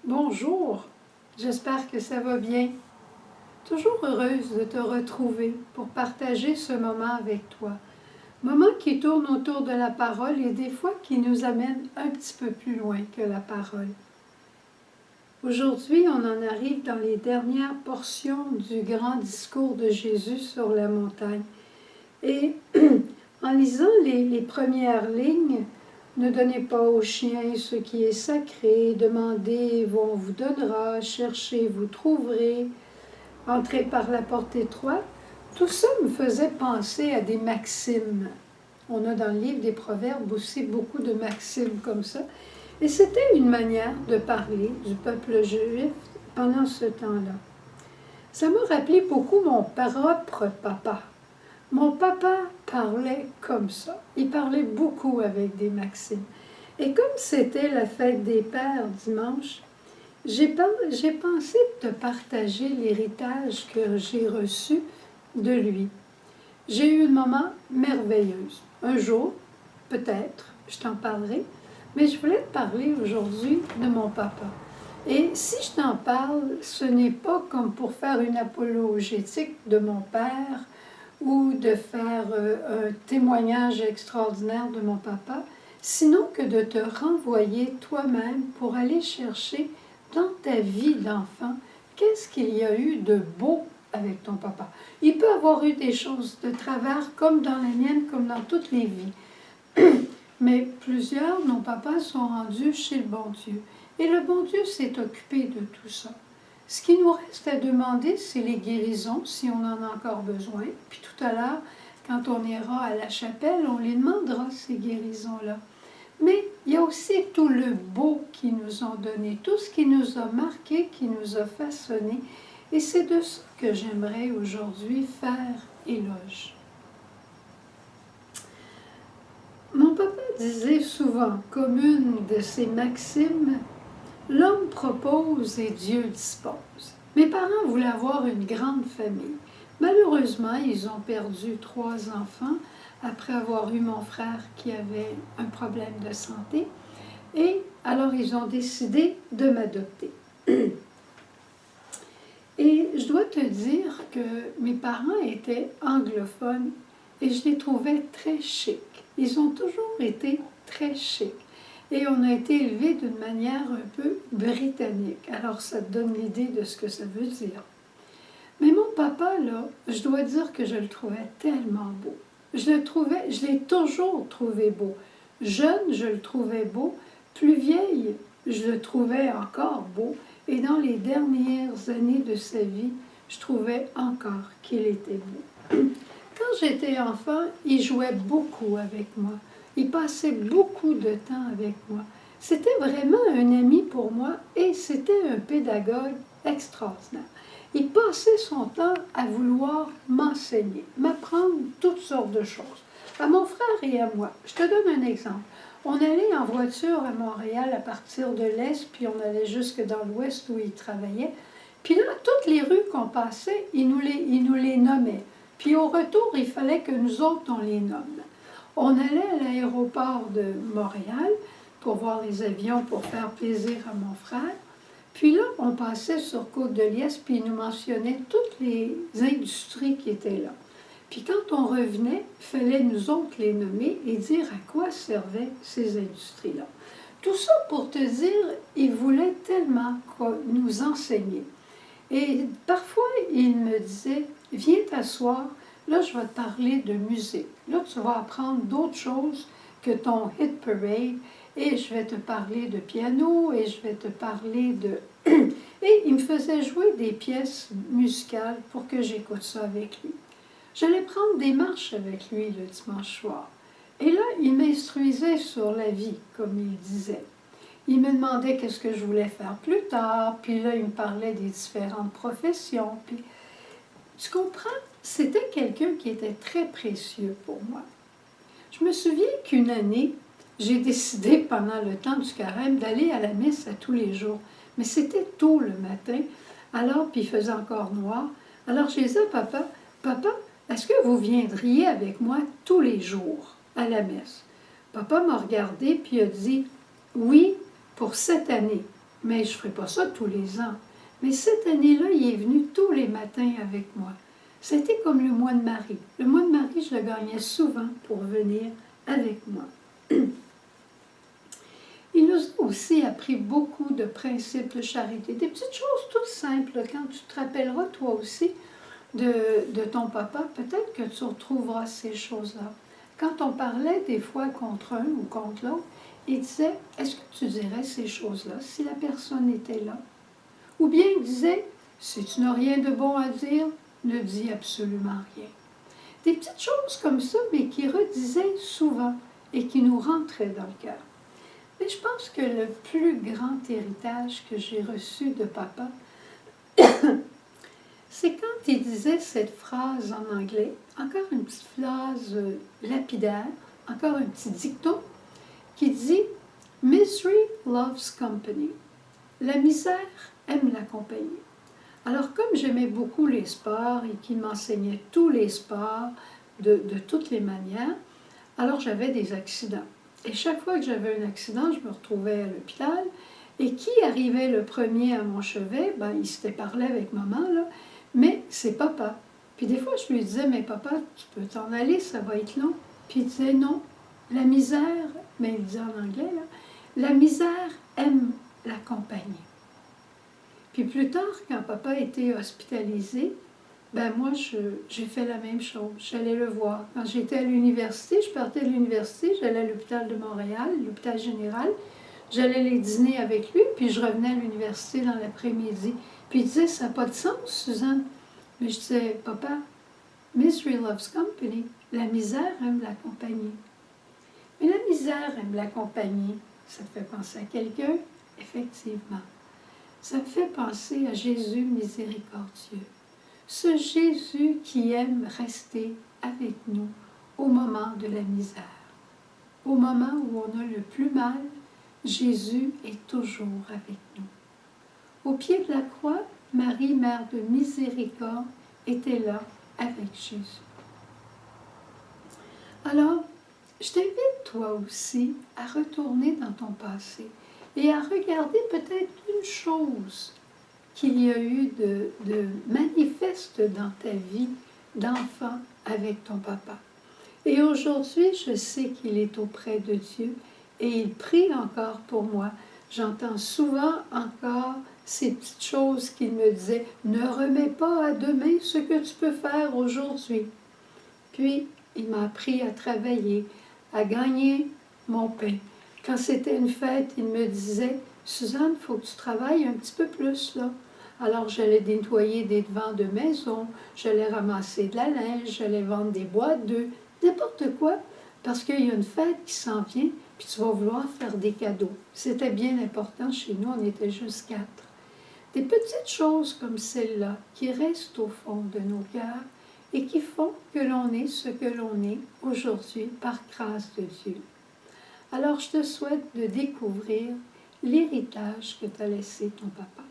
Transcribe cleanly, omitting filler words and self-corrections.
Bonjour, j'espère que ça va bien. Toujours heureuse de te retrouver pour partager ce moment avec toi. Moment qui tourne autour de la parole et des fois qui nous amène un petit peu plus loin que la parole. Aujourd'hui, on en arrive dans les dernières portions du grand discours de Jésus sur la montagne. Et en lisant les premières lignes, ne donnez pas aux chiens ce qui est sacré, demandez, on vous donnera, cherchez, vous trouverez, entrez par la porte étroite. Tout ça me faisait penser à des maximes. On a dans le livre des Proverbes aussi beaucoup de maximes comme ça. Et c'était une manière de parler du peuple juif pendant ce temps-là. Ça m'a rappelé beaucoup mon propre papa. Mon papa parlait comme ça. Il parlait beaucoup avec des maximes. Et comme c'était la fête des pères dimanche, j'ai pensé te partager l'héritage que j'ai reçu de lui. J'ai eu une maman merveilleuse. Un jour, peut-être, je t'en parlerai, mais je voulais te parler aujourd'hui de mon papa. Et si je t'en parle, ce n'est pas comme pour faire une apologétique de mon père, ou de faire un témoignage extraordinaire de mon papa, sinon que de te renvoyer toi-même pour aller chercher dans ta vie d'enfant, qu'est-ce qu'il y a eu de beau avec ton papa. Il peut avoir eu des choses de travers, comme dans la mienne, comme dans toutes les vies. Mais plusieurs, nos papas sont rendus chez le bon Dieu. Et le bon Dieu s'est occupé de tout ça. Ce qui nous reste à demander, c'est les guérisons, si on en a encore besoin. Puis tout à l'heure, quand on ira à la chapelle, on les demandera, ces guérisons-là. Mais il y a aussi tout le beau qu'ils nous ont donné, tout ce qui nous a marqué, qui nous a façonné. Et c'est de ça que j'aimerais aujourd'hui faire éloge. Mon papa disait souvent, comme une de ses maximes, « L'homme propose et Dieu dispose ». Mes parents voulaient avoir une grande famille. Malheureusement, ils ont perdu 3 enfants après avoir eu mon frère qui avait un problème de santé. Et alors, ils ont décidé de m'adopter. Et je dois te dire que mes parents étaient anglophones et je les trouvais très chics. Ils ont toujours été très chics. Et on a été élevés d'une manière un peu britannique. Alors, ça te donne l'idée de ce que ça veut dire. Mais mon papa, là, je dois dire que je le trouvais tellement beau. Je l'ai toujours trouvé beau. Jeune, je le trouvais beau. Plus vieille, je le trouvais encore beau. Et dans les dernières années de sa vie, je trouvais encore qu'il était beau. Quand j'étais enfant, il jouait beaucoup avec moi. Il passait beaucoup de temps avec moi. C'était vraiment un ami pour moi et c'était un pédagogue extraordinaire. Il passait son temps à vouloir m'enseigner, m'apprendre toutes sortes de choses. À mon frère et à moi. Je te donne un exemple. On allait en voiture à Montréal à partir de l'Est, puis on allait jusque dans l'Ouest où il travaillait. Puis là, toutes les rues qu'on passait, il nous les nommait. Puis au retour, il fallait que nous autres, on les nomme. On allait à l'aéroport de Montréal pour voir les avions, pour faire plaisir à mon frère. Puis là, on passait sur Côte-de-Liesse, puis il nous mentionnait toutes les industries qui étaient là. Puis quand on revenait, il fallait nous autres les nommer et dire à quoi servaient ces industries-là. Tout ça pour te dire, il voulait tellement nous enseigner. Et parfois, il me disait, viens t'asseoir, là je vais te parler de musique. Là tu vas apprendre d'autres choses que ton hit parade et je vais te parler de piano et je vais te parler de... Et il me faisait jouer des pièces musicales pour que j'écoute ça avec lui. J'allais prendre des marches avec lui le dimanche soir. Et là, il m'instruisait sur la vie, comme il disait. Il me demandait qu'est-ce que je voulais faire plus tard, puis là, il me parlait des différentes professions. Puis, tu comprends? C'était quelqu'un qui était très précieux pour moi. Je me souviens qu'une année, j'ai décidé pendant le temps du carême d'aller à la messe à tous les jours. Mais c'était tôt le matin, alors, puis il faisait encore noir. Alors, j'ai dit à papa, « Papa, est-ce que vous viendriez avec moi tous les jours à la messe? » Papa m'a regardé puis a dit, « Oui, pour cette année. » mais je ne ferai pas ça tous les ans. Mais cette année-là, il est venu tous les matins avec moi. C'était comme le mois de Marie. Le mois de Marie, je le gagnais souvent pour venir avec moi. Il nous a aussi appris beaucoup de principes de charité, des petites choses toutes simples. Quand tu te rappelleras toi aussi de ton papa, peut-être que tu retrouveras ces choses-là. Quand on parlait des fois contre un ou contre l'autre, il disait, est-ce que tu dirais ces choses-là si la personne était là? Ou bien il disait, si tu n'as rien de bon à dire, ne dis absolument rien. Des petites choses comme ça, mais qui redisaient souvent et qui nous rentraient dans le cœur. Mais je pense que le plus grand héritage que j'ai reçu de papa, c'est quand il disait cette phrase en anglais, encore une petite phrase lapidaire, encore un petit dicton, qui dit « Misery loves company ». La misère aime la compagnie. Alors, comme j'aimais beaucoup les sports et qu'il m'enseignait tous les sports de toutes les manières, alors j'avais des accidents. Et chaque fois que j'avais un accident, je me retrouvais à l'hôpital. Et qui arrivait le premier à mon chevet? Ben, il s'était parlé avec maman, là, mais c'est papa. Puis des fois, je lui disais, mais papa, tu peux t'en aller, ça va être long. Puis il disait, non, la misère, mais il disait en anglais, là, la misère aime la compagnie. Puis plus tard, quand papa était hospitalisé, ben moi, j'ai fait la même chose. J'allais le voir. Quand j'étais à l'université, je partais de l'université, j'allais à l'hôpital de Montréal, l'hôpital général. J'allais les dîner avec lui, puis je revenais à l'université dans l'après-midi. Puis il disait, ça n'a pas de sens, Suzanne. Mais je disais, papa, misery loves company. La misère aime la compagnie. Mais la misère aime la compagnie. Ça te fait penser à quelqu'un? Effectivement. Ça me fait penser à Jésus miséricordieux. Ce Jésus qui aime rester avec nous au moment de la misère. Au moment où on a le plus mal, Jésus est toujours avec nous. Au pied de la croix, Marie, Mère de miséricorde, était là avec Jésus. Alors, je t'invite toi aussi à retourner dans ton passé et à regarder peut-être une chose qu'il y a eu de manifeste dans ta vie d'enfant avec ton papa. Et aujourd'hui, je sais qu'il est auprès de Dieu et il prie encore pour moi. J'entends souvent encore ces petites choses qu'il me disait. Ne remets pas à demain ce que tu peux faire aujourd'hui. Puis, il m'a appris à travailler, à gagner mon pain. Quand c'était une fête, il me disait, Suzanne, il faut que tu travailles un petit peu plus là. Alors, j'allais nettoyer des devants de maison, j'allais ramasser de la linge, j'allais vendre des boîtes d'œufs, n'importe quoi, parce qu'il y a une fête qui s'en vient, puis tu vas vouloir faire des cadeaux. C'était bien important chez nous, on était juste 4. Des petites choses comme celle-là qui restent au fond de nos cœurs et qui font que l'on est ce que l'on est aujourd'hui par grâce de Dieu. Alors, je te souhaite de découvrir l'héritage que t'a laissé ton papa.